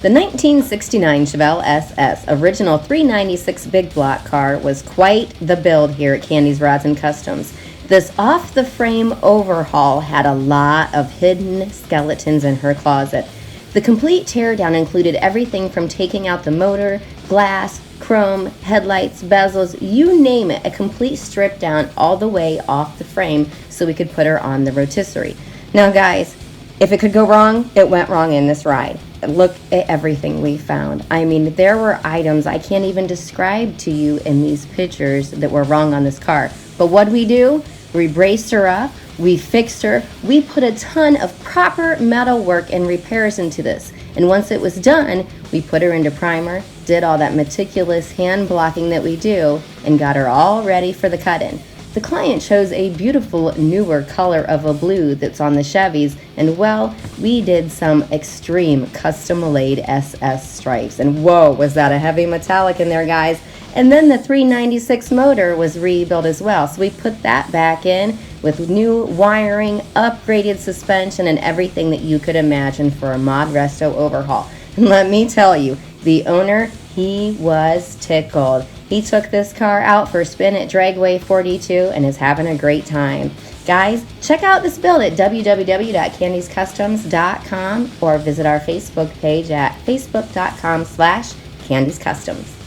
The 1969 Chevelle SS, original 396 big block car, was quite the build here at Kandi's Rods and Customs. This off-the-frame overhaul had a lot of hidden skeletons in her closet. The complete teardown included everything from taking out the motor, glass, chrome, headlights, bezels, you name it, a complete strip down all the way off the frame so we could put her on the rotisserie. Now guys, if it could go wrong, it went wrong in this ride. Look at everything we found. I mean, there were items I can't even describe to you in these pictures that were wrong on this car. But what we do? We braced her up, we fixed her, we put a ton of proper metal work and repairs into this. And once it was done, we put her into primer, did all that meticulous hand blocking that we do, and got her all ready for the cut-in. The client chose a beautiful newer color of a blue that's on the Chevys, and well, we did some extreme custom-made SS stripes. And whoa, was that a heavy metallic in there, guys. And then the 396 motor was rebuilt as well, so we put that back in with new wiring, upgraded suspension, and everything that you could imagine for a Mod-Resto overhaul. And let me tell you, the owner, he was tickled. He took this car out for a spin at Dragway 42 and is having a great time. Guys, check out this build at www.kandiscustoms.com or visit our Facebook page at facebook.com/kandiscustoms.